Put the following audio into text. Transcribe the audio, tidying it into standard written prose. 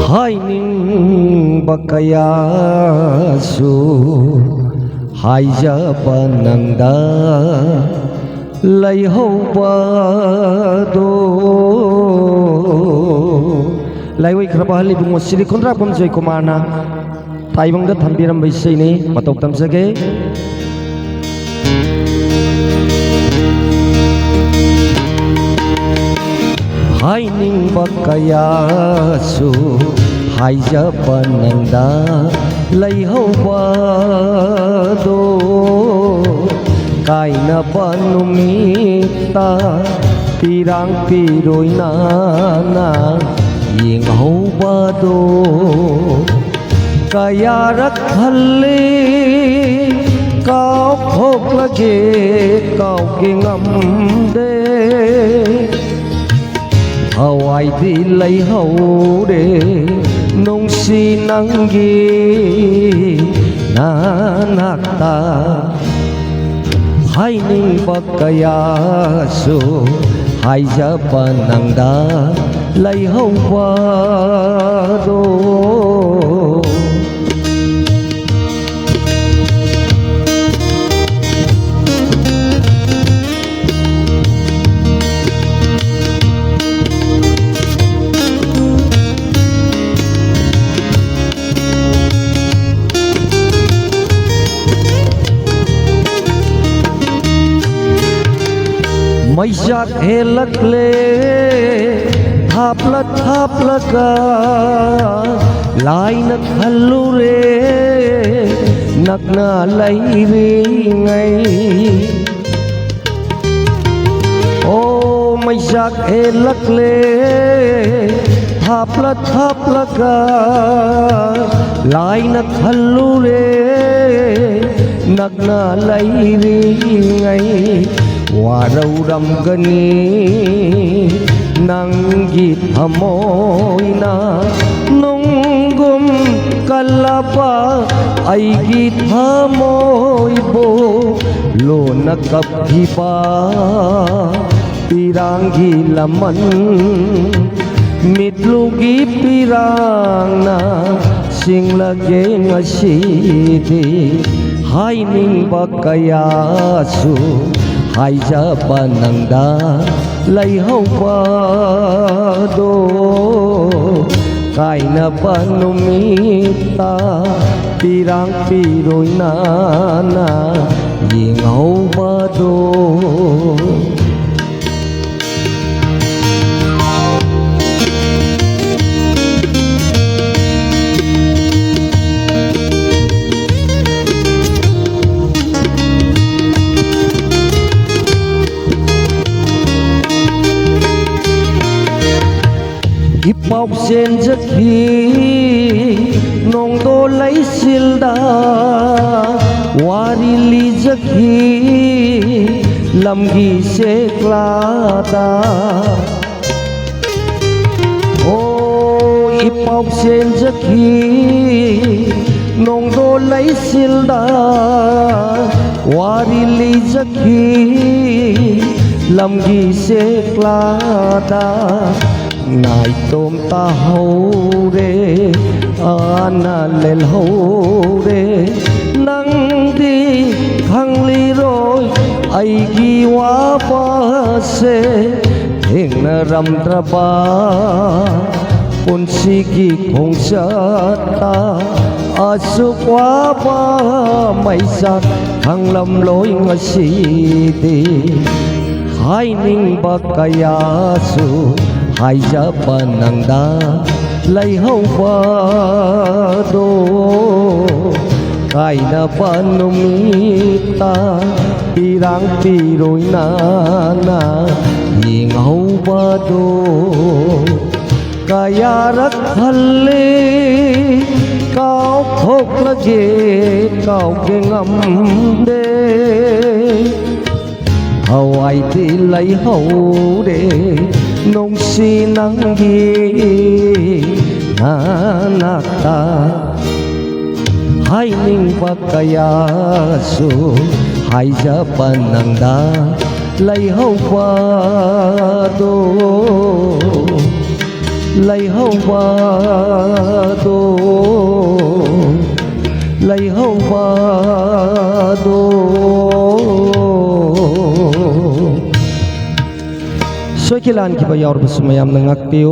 ꯍꯥꯏꯅꯤꯡꯕ ꯀꯌꯥꯁꯨ ꯍꯥꯏꯖꯕ ꯅꯪꯗ ꯂꯩꯍꯧꯕꯗꯣ ꯂꯥꯏꯑꯣꯏꯈ꯭ꯔꯕ ꯍꯜ ꯏꯕꯨꯡꯉꯣ ꯁꯤꯔꯤ ꯈꯨꯟꯗ꯭ꯔꯥꯛꯄꯝ ꯖꯣꯏꯀꯨꯃꯥꯔꯅ ꯇꯥꯏꯕꯪꯗ ꯊꯝꯕꯤꯔꯝꯕ ꯏꯁꯩꯅꯤ ꯃꯇꯧ ꯇꯝꯖꯒꯦ. ꯍꯥꯏꯅꯤꯡꯕ ꯀꯌꯥꯁꯨ ꯍꯥꯏꯖꯕ ꯅꯪꯗ ꯂꯩꯍꯧꯕꯗꯣ ꯀꯥꯏꯅꯕ ꯅꯨꯃꯤꯠꯇ ꯄꯤꯔꯥꯡ ꯄꯤꯔꯣꯏꯅꯥꯅ ꯌꯦꯡꯍꯧꯕꯗꯣ ꯀꯌꯥꯔꯛ ꯈꯜꯂꯤ ꯀꯥꯎꯊꯣꯛꯂꯒꯦ ꯀꯥꯎꯒꯦ ꯉꯝꯗꯦ ꯍꯋꯥꯏꯗꯤ ꯂꯩꯍꯧꯔꯦ ꯅꯨꯡꯁꯤ ꯅꯪꯒꯤ ꯅꯥꯅꯥꯛꯇ ꯍꯥꯏꯅꯤꯡꯕ ꯀꯌꯥꯁꯨ ꯍꯥꯏꯖꯕ ꯅꯪꯗ ꯂꯩꯍꯧꯕꯗೋ ಮೈಸಾಕ್ ಹೇಳಕ್ಲೇ ಥಾಪ್ಲಗ ಲಾಯ್ನ ಖಲ್ಲುರೇ ನಗ್ನ ಲೈರಿngay ಓ ಮೈಸಾಕ್ ಹೇಳಕ್ಲೇ ಥಾಪ್ಲಗ ಲಾಯ್ನ ಖಲ್ಲುರೇ ನಗ್ನ ಲೈರಿngay warauramgani nanggi thamoina nunggum kalapa aigi thamoibo lona kaphipa piranggi laman mitlugi pirangna singlage ngasidi hainingba kayasu haijaba nangda layhawbado kainaba numita pirang piroy na yinghawbado Ipau sen jakhi nong do lai silda wari li jakhi lamgi se klada oh ipau sen jakhi nong do lai silda wari li jakhi lamgi se klada nai tôm ta hâu re ana lel hâu re nang đi khang li rồi ai gi wa pa se thing na ram tra ba pun si gi khong sa ta asu kwa ba mai sa khang lam loi nga si ti hai ning ba kaya su haijaba nangda layhawbado kainaba numita pirang piroy na yinghawbado kayarak halli kaukhoklage kauge ngamde hawai di layhawre nung sinanggi nanakta hainingba kayasu haijaba nangda layhawbado ꯂꯩꯍꯧꯕꯗꯣ ꯂꯩꯍꯧꯕꯗꯣ ꯁꯣꯏꯈꯤ ꯂꯥꯟꯈꯤꯕ ꯌꯥꯎꯔꯕꯁꯨ ꯃꯌꯥꯝꯅ ꯉꯥꯛꯄꯤꯌꯨ